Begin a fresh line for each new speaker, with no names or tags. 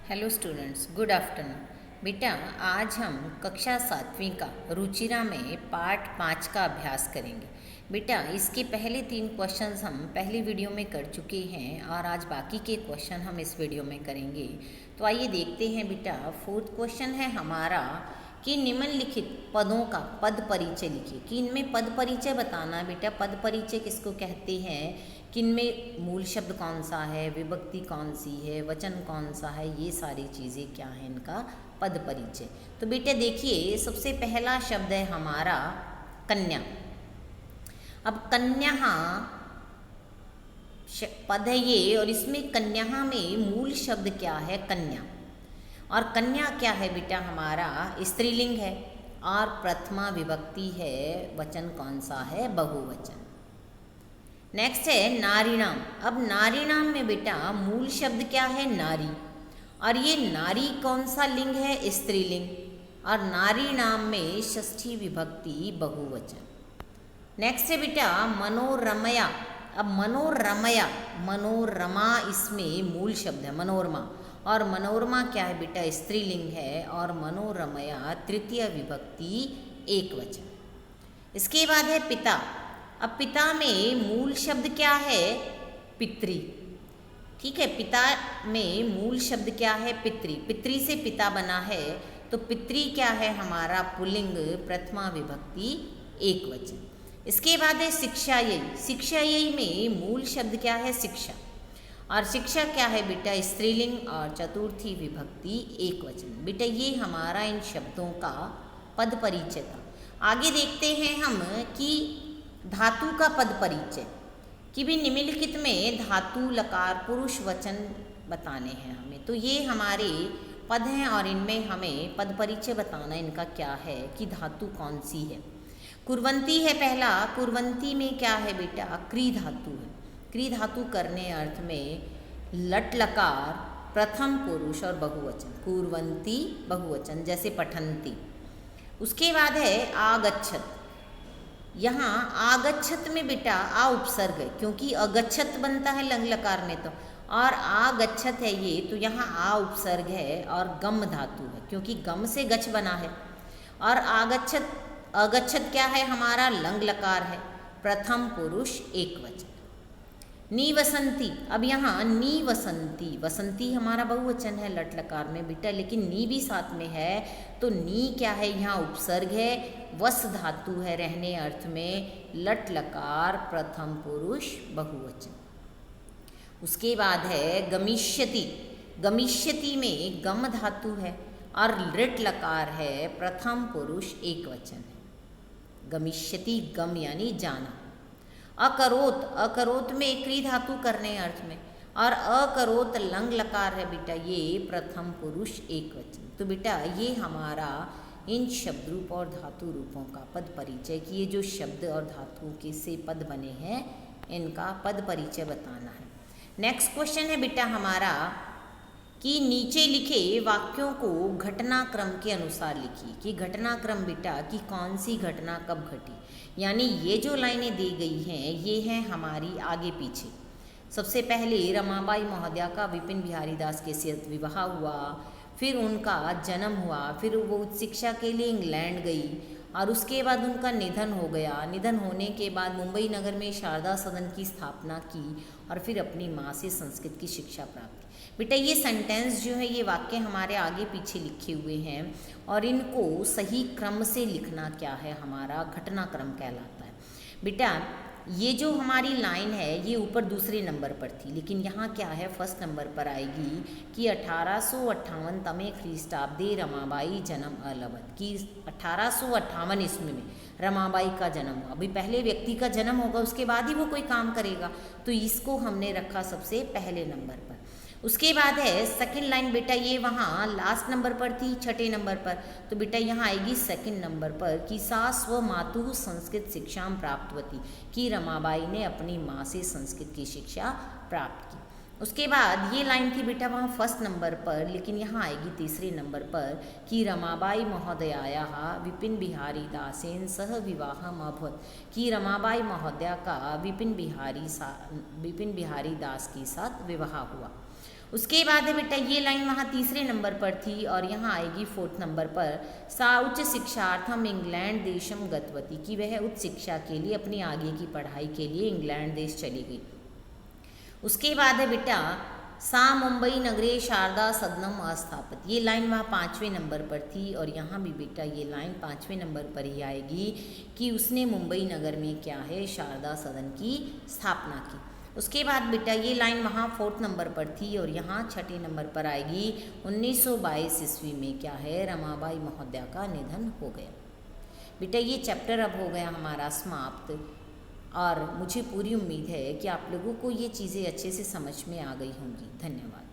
Hello students, good afternoon. बेटा, आज हम कक्षा 7वीं का रुचिरा में पार्ट 5 का अभ्यास करेंगे। बेटा, इसके पहले 3 क्वेश्चंस हम पहली वीडियो में कर चुके हैं और आज बाकी के क्वेश्चन हम इस वीडियो में करेंगे। तो आइए देखते हैं बेटा। 4th क्वेश्चन है हमारा कि निम्नलिखित पदों का पद परिचय लिखिए। कि इनमें पद परिचय बताना है बेटा। पद परिचय किसको कहते हैं, किनमें मूल शब्द कौन सा है, विभक्ति कौन सी है, वचन कौन सा है, ये सारी चीज़ें क्या है इनका पद परिचय। तो बेटे देखिए, सबसे पहला शब्द है हमारा कन्या। अब कन्या पद है ये, और इसमें कन्या में मूल शब्द क्या है, कन्या। और कन्या क्या है बेटा, हमारा स्त्रीलिंग है और प्रथमा विभक्ति है। वचन कौन सा है, बहुवचन। नेक्स्ट है नारीणाम। अब नारीणाम में बेटा मूल शब्द क्या है, नारी। और ये नारी कौन सा लिंग है, स्त्रीलिंग। और नारीणाम में षष्ठी विभक्ति बहुवचन। नेक्स्ट है बेटा मनोरमया। अब मनोरमया, मनोरमा इसमें मूल शब्द है, मनोरमा। और मनोरमा क्या है बेटा, स्त्रीलिंग है। और मनोरमया तृतीय विभक्ति एकवचन। इसके बाद है पिता। अब पिता में मूल शब्द क्या है, पितृ। ठीक है, पिता में मूल शब्द क्या है, पितृ। पितृ से पिता बना है, तो पितृ क्या है हमारा पुल्लिंग, प्रथमा विभक्ति एकवचन। इसके बाद है शिक्षा यही। शिक्षा यही में मूल शब्द क्या है, शिक्षा। और शिक्षा क्या है बेटा, स्त्रीलिंग और चतुर्थी विभक्ति एकवचन। बेटा ये हमारा इन शब्दों का पद परिचय था। आगे देखते हैं हम कि धातु का पद परिचय। कि भी निम्नलिखित में धातु लकार पुरुष वचन बताने हैं हमें। तो ये हमारे पद हैं और इनमें हमें पद परिचय बताना इनका क्या है कि धातु कौन सी है। कुर्वंती है पहला। कुर्वंती में क्या है बेटा, क्री धातु है। क्री धातु करने अर्थ में लट लकार प्रथम पुरुष और बहुवचन। कुर्वंती बहुवचन, जैसे पठंती। उसके बाद है आगच्छत। यहाँ आगच्छत में बेटा आ उपसर्ग है, क्योंकि अगच्छत बनता है लंग लकार में तो, और आगच्छत है ये, तो यहाँ आ उपसर्ग है और गम धातु है, क्योंकि गम से गच्छ बना है। और आगच्छत, अगच्छत क्या है हमारा, लंग लकार है, प्रथम पुरुष एकवचन। नीवसंती। अब यहाँ नीवसंती, वसंती हमारा बहुवचन है लट लकार में बेटा, लेकिन नी भी साथ में है, तो नी क्या है, यहाँ उपसर्ग है, वस धातु है रहने अर्थ में, लट लकार प्रथम पुरुष बहुवचन। उसके बाद है गमिष्यति। गमिष्यति में गम धातु है और लट लकार है, प्रथम पुरुष एकवचन है। गमिष्यति, गम यानी जाना। अकरोत। अकरोत में क्री धातु करने अर्थ में, और अकरोत लंग लकार है बेटा, ये प्रथम पुरुष एकवचन। तो बेटा ये हमारा इन शब्द रूप और धातु रूपों का पद परिचय, कि ये जो शब्द और धातुओं के से पद बने हैं इनका पद परिचय बताना है। नेक्स्ट क्वेश्चन है बेटा हमारा कि नीचे लिखे वाक्यों को घटनाक्रम के अनुसार लिखिए। कि घटनाक्रम बेटा कि कौन सी घटना कब घटी, यानी ये जो लाइनें दी गई हैं ये हैं हमारी आगे पीछे। सबसे पहले रमाबाई महोदया का विपिन बिहारी दास के साथ विवाह हुआ, फिर उनका जन्म हुआ, फिर वो उच्च शिक्षा के लिए इंग्लैंड गई, और उसके बाद उनका निधन हो गया। निधन होने के बाद मुंबई नगर में शारदा सदन की स्थापना की, और फिर अपनी माँ से संस्कृत की शिक्षा प्राप्त की। बेटा ये सेंटेंस जो है, ये वाक्य हमारे आगे पीछे लिखे हुए हैं, और इनको सही क्रम से लिखना क्या है, हमारा घटनाक्रम कहलाता है। बेटा ये जो हमारी लाइन है ये ऊपर दूसरे नंबर पर थी, लेकिन यहाँ क्या है, फर्स्ट नंबर पर आएगी कि 1858 तमे ख्रीष्टाब्दे रमाबाई जन्म अलवत। कि 1858 ईस्वी में रमाबाई का जन्म हुआ। अभी पहले व्यक्ति का जन्म होगा, उसके बाद ही वो कोई काम करेगा, तो इसको हमने रखा सबसे पहले नंबर पर। उसके बाद है सेकंड लाइन बेटा, ये वहाँ लास्ट नंबर पर थी, छठे नंबर पर, तो बेटा यहाँ आएगी सेकंड नंबर पर कि सा स्व मातु संस्कृत शिक्षा प्राप्तवती। कि रमाबाई ने अपनी माँ से संस्कृत की शिक्षा प्राप्त की। उसके बाद ये लाइन थी बेटा वहाँ फर्स्ट नंबर पर, लेकिन यहाँ आएगी तीसरे नंबर पर कि रमाबाई महोदयायाः विपिन बिहारी दासेन सह विवाहम् अभवत्। कि रमाबाई महोदया का विपिन बिहारी दास के साथ विवाह हुआ। उसके बाद है बेटा ये लाइन वहाँ तीसरे नंबर पर थी और यहाँ आएगी फोर्थ नंबर पर। सा उच्च शिक्षार्थम इंग्लैंड देशम गतवती, कि वह उच्च शिक्षा के लिए अपनी आगे की पढ़ाई के लिए इंग्लैंड देश चली गई। उसके बाद है बेटा सा मुंबई नगरे शारदा सदनम अस्थापित, ये लाइन वहाँ 5वें नंबर पर थी और यहाँ भी बेटा ये लाइन 5वें नंबर पर ही आएगी कि उसने मुंबई नगर में क्या है शारदा सदन की स्थापना की। उसके बाद बेटा ये लाइन वहाँ 4th नंबर पर थी और यहाँ 6ठे नंबर पर आएगी 1922 ईस्वी में क्या है रमाबाई महोदया का निधन हो गया। बेटा ये चैप्टर अब हो गया हमारा समाप्त और मुझे पूरी उम्मीद है कि आप लोगों को ये चीज़ें अच्छे से समझ में आ गई होंगी। धन्यवाद।